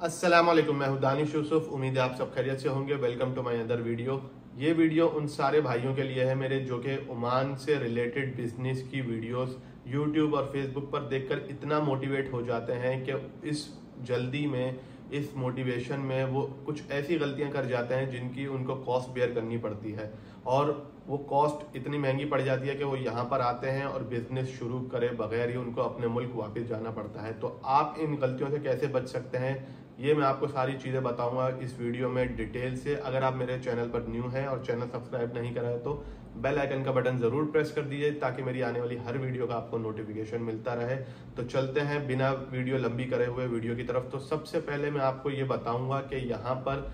अस्सलाम वालेकुम, मैं हूं दानिश यूसुफ। उम्मीद है आप सब खैरियत से होंगे। Welcome to my other video. ये वीडियो उन सारे भाइयों के लिए है मेरे जो कि ओमान से रिलेटेड बिजनेस की वीडियोस यूट्यूब और फेसबुक पर देखकर इतना मोटिवेट हो जाते हैं कि इस जल्दी में, इस मोटिवेशन में वो कुछ ऐसी गलतियां कर जाते हैं जिनकी उनको कॉस्ट बेयर करनी पड़ती है, और वो कॉस्ट इतनी महंगी पड़ जाती है कि वो यहाँ पर आते हैं और बिजनेस शुरू करे बगैर ही उनको अपने मुल्क वापस जाना पड़ता है। तो आप इन गलतियों से कैसे बच सकते हैं, ये मैं आपको सारी चीज़ें बताऊंगा इस वीडियो में डिटेल से। अगर आप मेरे चैनल पर न्यू हैं और चैनल सब्सक्राइब नहीं करा है तो बेल आइकन का बटन ज़रूर प्रेस कर दीजिए ताकि मेरी आने वाली हर वीडियो का आपको नोटिफिकेशन मिलता रहे। तो चलते हैं बिना वीडियो लंबी करे हुए वीडियो की तरफ। तो सबसे पहले मैं आपको ये बताऊंगा कि यहाँ पर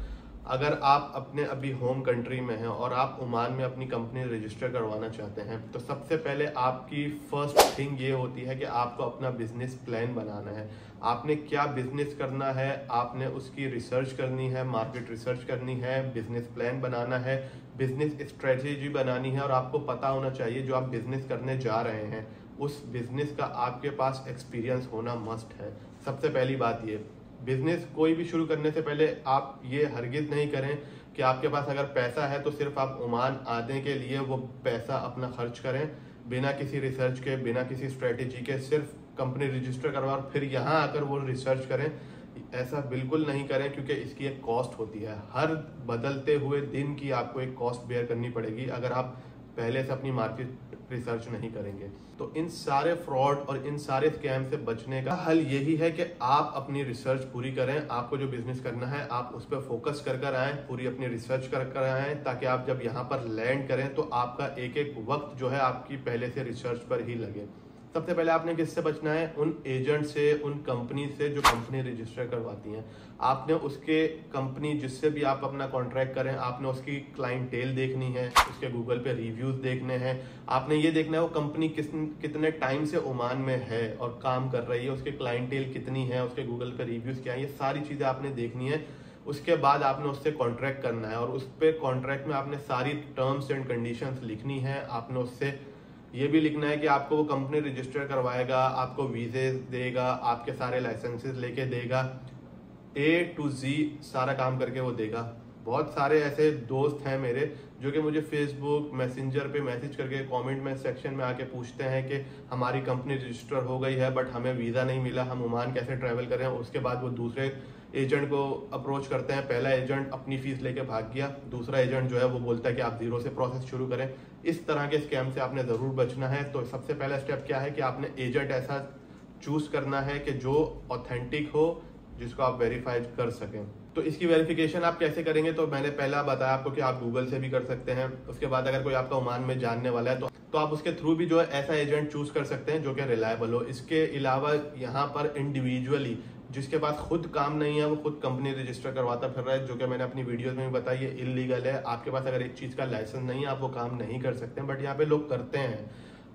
अगर आप अपने अभी होम कंट्री में हैं और आप ओमान में अपनी कंपनी रजिस्टर करवाना चाहते हैं तो सबसे पहले आपकी फर्स्ट थिंग ये होती है कि आपको अपना बिजनेस प्लान बनाना है। आपने क्या बिजनेस करना है, आपने उसकी रिसर्च करनी है, मार्केट रिसर्च करनी है, बिजनेस प्लान बनाना है, बिजनेस स्ट्रेटेजी बनानी है, और आपको पता होना चाहिए जो आप बिजनेस करने जा रहे हैं उस बिजनेस का आपके पास एक्सपीरियंस होना मस्ट है। सबसे पहली बात ये, बिजनेस कोई भी शुरू करने से पहले आप ये हरगिज नहीं करें कि आपके पास अगर पैसा है तो सिर्फ आप ओमान आने के लिए वो पैसा अपना खर्च करें बिना किसी रिसर्च के, बिना किसी स्ट्रेटेजी के, सिर्फ कंपनी रजिस्टर करवा और फिर यहाँ आकर वो रिसर्च करें। ऐसा बिल्कुल नहीं करें क्योंकि इसकी एक कॉस्ट होती है। हर बदलते हुए दिन की आपको एक कॉस्ट बेयर करनी पड़ेगी अगर आप पहले से अपनी मार्केट रिसर्च नहीं करेंगे। तो इन सारे फ्रॉड और इन सारे स्कैम से बचने का हल यही है कि आप अपनी रिसर्च पूरी करें। आपको जो बिजनेस करना है आप उस पर फोकस कर आएँ, पूरी अपनी रिसर्च कर आएँ, ताकि आप जब यहाँ पर लैंड करें तो आपका एक एक वक्त जो है आपकी पहले से रिसर्च पर ही लगे। सबसे पहले आपने किससे बचना है? उन एजेंट से, उन कंपनी से जो कंपनी रजिस्टर करवाती हैं। आपने उसके कंपनी जिससे भी आप अपना कॉन्ट्रैक्ट करें, आपने उसकी क्लाइंटेल देखनी है, उसके गूगल पे रिव्यूज देखने हैं। आपने ये देखना है वो कंपनी कितने टाइम से ओमान में है और काम कर रही है, उसके क्लाइंटेल कितनी है, उसके गूगल पे रिव्यूज क्या है, ये सारी चीजें आपने देखनी है। उसके बाद आपने उससे कॉन्ट्रैक्ट करना है और उस पर कॉन्ट्रैक्ट में आपने सारी टर्म्स एंड कंडीशंस लिखनी है। आपने उससे ये भी लिखना है कि आपको वो कंपनी रजिस्टर करवाएगा, आपको वीजे देगा, आपके सारे लाइसेंसेस लेके देगा, A to Z सारा काम करके वो देगा। बहुत सारे ऐसे दोस्त हैं मेरे जो कि मुझे फेसबुक मैसेंजर पे मैसेज करके कमेंट में सेक्शन में आके पूछते हैं कि हमारी कंपनी रजिस्टर हो गई है बट हमें वीज़ा नहीं मिला, हम ओमान कैसे ट्रैवल करें। उसके बाद वो दूसरे एजेंट को अप्रोच करते हैं। पहला एजेंट अपनी फीस लेके भाग गया, दूसरा एजेंट जो है वो बोलता है कि आप जीरो से प्रोसेस शुरू करें। इस तरह के स्कैम से आपने ज़रूर बचना है। तो सबसे पहला स्टेप क्या है कि आपने एजेंट ऐसा चूज करना है कि जो ऑथेंटिक हो, जिसको आप वेरीफाई कर सकें। तो इसकी वेरिफिकेशन आप कैसे करेंगे? तो मैंने पहला बताया आपको कि आप गूगल से भी कर सकते हैं। उसके बाद अगर कोई आपका ओमान में जानने वाला है तो आप उसके थ्रू भी जो है ऐसा एजेंट चूज कर सकते हैं जो कि रिलायबल हो। इसके अलावा यहाँ पर इंडिविजुअली जिसके पास खुद काम नहीं है, वो खुद कंपनी रजिस्टर करवाता फिर रहा है, जो कि मैंने अपनी वीडियोस में भी बताया, ये इलीगल है। आपके पास अगर एक चीज का लाइसेंस नहीं है आप वो काम नहीं कर सकते, बट यहाँ पे लोग करते हैं।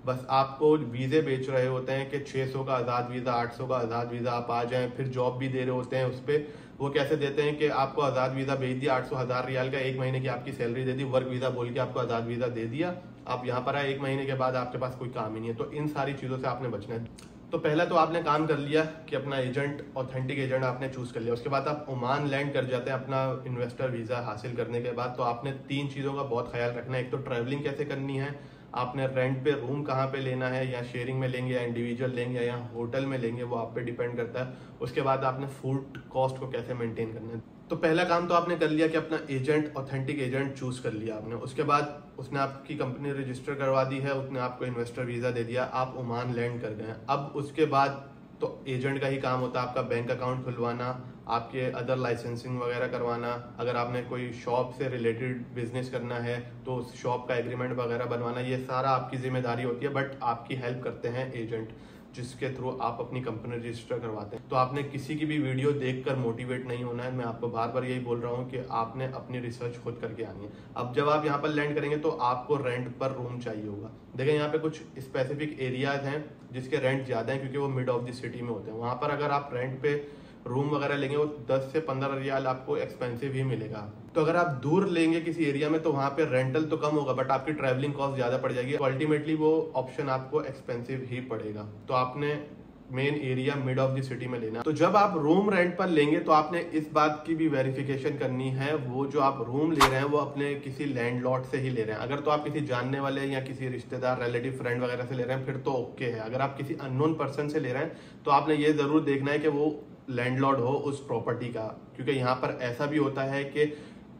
बस आपको वीजे बेच रहे होते हैं कि 600 का आज़ाद वीज़ा, 800 का आज़ाद वीज़ा, आप आ जाएं। फिर जॉब भी दे रहे होते हैं उस पर। वो कैसे देते हैं कि आपको आज़ाद वीज़ा भेज दिया, 800,000 रियाल का, 1 महीने की आपकी सैलरी दे दी, वर्क वीज़ा बोल के आपको आज़ाद वीज़ा दे दिया, आप यहाँ पर आए, 1 महीने के बाद आपके पास कोई काम ही नहीं है। तो इन सारी चीज़ों से आपने बचना है। तो पहला तो आपने काम कर लिया कि अपना एजेंट, ऑथेंटिक एजेंट आपने चूज कर लिया। उसके बाद आप ओमान लैंड कर जाते हैं अपना इन्वेस्टर वीज़ा हासिल करने के बाद। तो आपने 3 चीज़ों का बहुत ख्याल रखना है। एक तो ट्रैवलिंग कैसे करनी है, आपने रेंट पे रूम कहाँ पे लेना है, या शेयरिंग में लेंगे या इंडिविजुअल लेंगे या होटल में लेंगे, वो आप पे डिपेंड करता है। उसके बाद आपने फूड कॉस्ट को कैसे मेंटेन करना है। तो पहला काम तो आपने कर लिया कि अपना एजेंट, ऑथेंटिक एजेंट चूज कर लिया आपने। उसके बाद उसने आपकी कंपनी रजिस्टर करवा दी है, उसने आपको इन्वेस्टर वीजा दे दिया, आप ओमान लैंड कर गए। अब उसके बाद तो एजेंट का ही काम होता है आपका बैंक अकाउंट खुलवाना, आपके अदर लाइसेंसिंग वगैरह करवाना। अगर आपने कोई शॉप से रिलेटेड बिजनेस करना है तो उस शॉप का एग्रीमेंट वगैरह बनवाना, ये सारा आपकी जिम्मेदारी होती है। बट आपकी हेल्प करते हैं एजेंट, जिसके थ्रू आप अपनी कंपनी रजिस्टर करवाते हैं। तो आपने किसी की भी वीडियो देखकर मोटिवेट नहीं होना है। मैं आपको बार बार यही बोल रहा हूँ कि आपने अपनी रिसर्च खुद करके आनी है। अब जब आप यहाँ पर लैंड करेंगे तो आपको रेंट पर रूम चाहिए होगा। देखें यहाँ पे कुछ स्पेसिफिक एरियाज हैं जिसके रेंट ज़्यादा हैं क्योंकि वो मिड ऑफ द सिटी में होते हैं। वहाँ पर अगर आप रेंट पे रूम वगैरह लेंगे वो 10 से 15 रियाल आपको एक्सपेंसिव ही मिलेगा। तो अगर आप दूर लेंगे किसी एरिया में तो वहाँ पे रेंटल तो कम होगा बट आपकी ट्रैवलिंग कॉस्ट ज़्यादा पड़ जाएगी। तो अल्टीमेटली वो ऑप्शन आपको एक्सपेंसिव ही पड़ेगा। तो आपने main area mid of the city में लेना। तो जब आप रूम रेंट पर लेंगे तो आपने इस बात की भी वेरिफिकेशन करनी है, वो जो आप रूम ले रहे हैं वो अपने किसी लैंडलॉर्ड से ही ले रहे हैं। अगर तो आप किसी जानने वाले या किसी रिश्तेदार, रिलेटिव, फ्रेंड वगैरह से ले रहे हैं फिर तो ओके है। अगर आप किसी अननोन पर्सन से ले रहे हैं तो आपने ये जरूर देखना है कि वो लैंडलॉर्ड हो उस प्रॉपर्टी का, क्योंकि यहाँ पर ऐसा भी होता है कि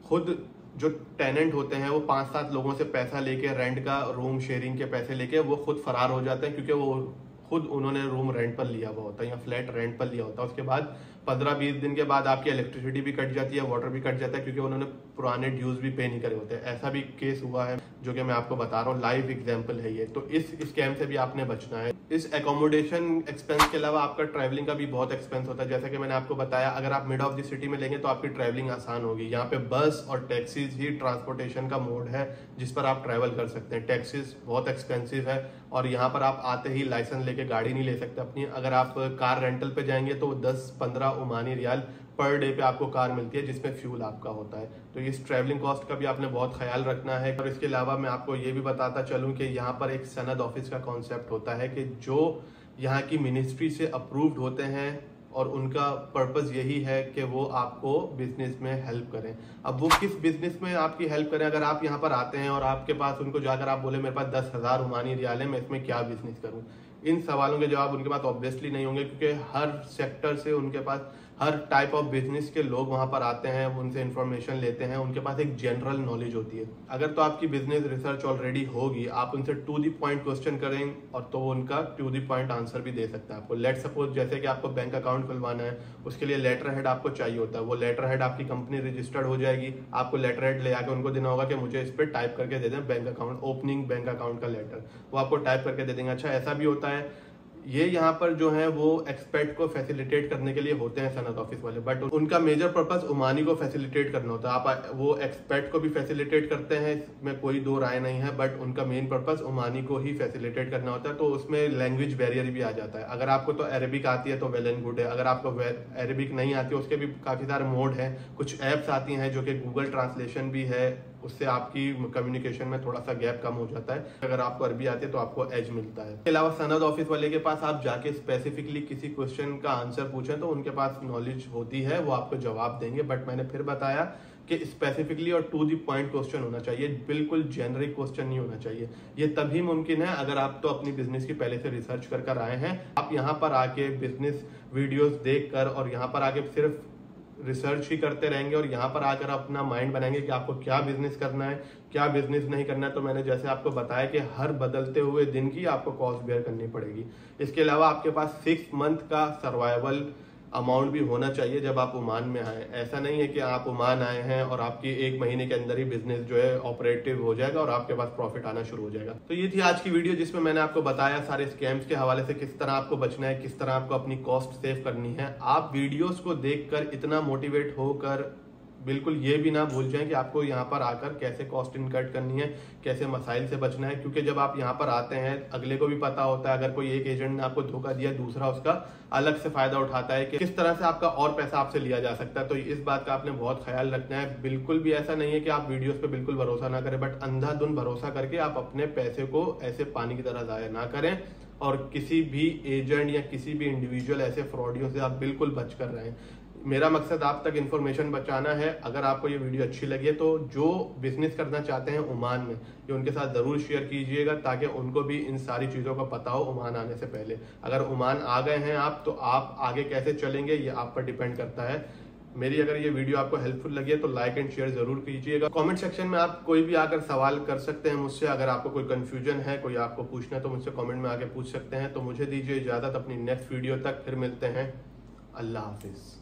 खुद जो टेनेंट होते हैं वो 5-7 लोगों से पैसा लेके, रेंट का रूम शेयरिंग के पैसे लेके वो खुद फरार हो जाते हैं, क्योंकि वो खुद उन्होंने रूम रेंट पर लिया हुआ होता है या फ्लैट रेंट पर लिया होता है। उसके बाद 15-20 दिन के बाद आपकी इलेक्ट्रिसिटी भी कट जाती है, वाटर भी कट जाता है, क्योंकि उन्होंने पुराने ड्यूज भी पे नहीं करे होते। ऐसा भी केस हुआ है जो कि मैं आपको बता रहा हूँ, लाइव एग्जांपल है ये। तो इस स्कैम से भी आपने बचना है। इस एकोमोडेशन एक्सपेंस के अलावा आपका ट्रैवलिंग का भी बहुत एक्सपेंस होता है। जैसे कि मैंने आपको बताया, अगर आप मिड ऑफ द सिटी में लेंगे तो आपकी ट्रैवलिंग आसान होगी। यहाँ पे बस और टैक्सीज ही ट्रांसपोर्टेशन का मोड है जिस पर आप ट्रैवल कर सकते हैं। टैक्सीज बहुत एक्सपेंसिव है और यहाँ पर आप आते ही लाइसेंस लेके गाड़ी नहीं ले सकते अपनी। अगर आप कार रेंटल पे जाएंगे तो 10-15 ओमानी रियाल पर डे पे आपको कार मिलती है, जिसमें फ्यूल आपका होता है। तो इस ट्रैवलिंग कॉस्ट का भी आपने बहुत ख्याल रखना है। और इसके अलावा मैं आपको ये भी बताता चलूं कि यहाँ पर एक सनद ऑफिस का कॉन्सेप्ट होता है कि जो यहाँ की मिनिस्ट्री से अप्रूव्ड होते हैं और उनका पर्पस यही है कि वो आपको बिजनेस में हेल्प करें। अब वो किस बिजनेस में आपकी हेल्प करें? अगर आप यहाँ पर आते हैं और आपके पास उनको जाकर आप बोले मेरे पास 10,000 ओमानी रियाल है, मैं इसमें क्या बिजनेस करूँ, इन सवालों के जवाब उनके पास ऑब्वियसली नहीं होंगे, क्योंकि हर सेक्टर से उनके पास हर टाइप ऑफ बिजनेस के लोग वहां पर आते हैं, उनसे इंफॉर्मेशन लेते हैं, उनके पास एक जनरल नॉलेज होती है। अगर तो आपकी बिजनेस रिसर्च ऑलरेडी होगी, आप उनसे टू द पॉइंट क्वेश्चन करें और तो वो उनका टू द पॉइंट आंसर भी दे सकता है आपको। लेट सपोज जैसे कि आपको बैंक अकाउंट खुलवाना है, उसके लिए लेटर हेड आपको चाहिए होता है। वो लेटर हेड आपकी कंपनी रजिस्टर्ड हो जाएगी, आपको लेटर हेड ले आकर उनको देना होगा कि मुझे इस पर टाइप करके दे दें bank account, opening bank account का लेटर, वो आपको टाइप करके दे देंगे। अच्छा, ऐसा भी होता है, ये यहाँ पर जो है वो एक्सपेट को फैसिलिटेट करने के लिए होते हैं सनद ऑफिस वाले, बट उनका मेजर पर्पस ओमानी को फैसिलिटेट करना होता है। आप वो एक्सपेट को भी फैसिलिटेट करते हैं, इसमें कोई दो राय नहीं है, बट उनका मेन पर्पस ओमानी को ही फैसिलिटेट करना होता है। तो उसमें लैंग्वेज बैरियर भी आ जाता है। अगर आपको तो अरेबिक आती है तो वेल एंड गुड है, अगर आपको अरेबिक नहीं आती है उसके भी काफी सारे मोड हैं। कुछ ऐप्स आती हैं जो कि गूगल ट्रांसलेशन भी है, उससे आपकी कम्युनिकेशन में थोड़ा सा गैप कम हो जाता है। अगर आपको अरबी आती है तो आपको एज मिलता है। इसके अलावा सनद ऑफिस वाले के पास आप जाके स्पेसिफिकली किसी क्वेश्चन का आंसर पूछें तो उनके पास नॉलेज होती है, वो आपको जवाब देंगे। बट मैंने फिर बताया कि स्पेसिफिकली और टू द पॉइंट क्वेश्चन होना चाहिए, बिल्कुल जेनरिक क्वेश्चन नहीं होना चाहिए। ये तभी मुमकिन है अगर आप तो अपनी बिजनेस की पहले से रिसर्च कर आए हैं। आप यहाँ पर आके बिजनेस वीडियोस देखकर और यहाँ पर आके सिर्फ रिसर्च ही करते रहेंगे और यहाँ पर आकर अपना माइंड बनाएंगे कि आपको क्या बिजनेस करना है, क्या बिजनेस नहीं करना है, तो मैंने जैसे आपको बताया कि हर बदलते हुए दिन की आपको कॉस्ट बेयर करनी पड़ेगी। इसके अलावा आपके पास 6 मंथ का सर्वाइवल अमाउंट भी होना चाहिए जब आप ओमान में आए। ऐसा नहीं है कि आप ओमान आए हैं और आपकी 1 महीने के अंदर ही बिजनेस जो है ऑपरेटिव हो जाएगा और आपके पास प्रॉफिट आना शुरू हो जाएगा। तो ये थी आज की वीडियो जिसमें मैंने आपको बताया सारे स्कैम्स के हवाले से किस तरह आपको बचना है, किस तरह आपको अपनी कॉस्ट सेव करनी है। आप वीडियोस को देखकर इतना मोटिवेट होकर बिल्कुल ये भी ना भूल जाएं कि आपको यहाँ पर आकर कैसे कॉस्ट इनकट करनी है, कैसे मसाइल से बचना है। क्योंकि जब आप यहाँ पर आते हैं अगले को भी पता होता है, अगर कोई एक एजेंट ने आपको धोखा दिया दूसरा उसका अलग से फायदा उठाता है कि किस तरह से आपका और पैसा आपसे लिया जा सकता है। तो इस बात का आपने बहुत ख्याल रखना है। बिल्कुल भी ऐसा नहीं है कि आप वीडियोस पे बिल्कुल भरोसा ना करें, बट अंधाधुंध भरोसा करके आप अपने पैसे को ऐसे पानी की तरह जाया ना करें और किसी भी एजेंट या किसी भी इंडिविजुअल ऐसे फ्रॉडियों से आप बिल्कुल बच कर रहें। मेरा मकसद आप तक इन्फॉर्मेशन बचाना है। अगर आपको ये वीडियो अच्छी लगी है तो जो बिजनेस करना चाहते हैं ओमान में, ये उनके साथ जरूर शेयर कीजिएगा ताकि उनको भी इन सारी चीज़ों का पता हो ओमान आने से पहले। अगर ओमान आ गए हैं आप तो आप आगे कैसे चलेंगे ये आप पर डिपेंड करता है। मेरी अगर ये वीडियो आपको हेल्पफुल लगी है तो लाइक एंड शेयर जरूर कीजिएगा। कमेंट सेक्शन में आप कोई भी आकर सवाल कर सकते हैं मुझसे। अगर आपको कोई कंफ्यूजन है, कोई आपको पूछना है तो मुझसे कमेंट में आके पूछ सकते हैं। तो मुझे दीजिए इजाजत, अपनी नेक्स्ट वीडियो तक फिर मिलते हैं। अल्लाह हाफिज।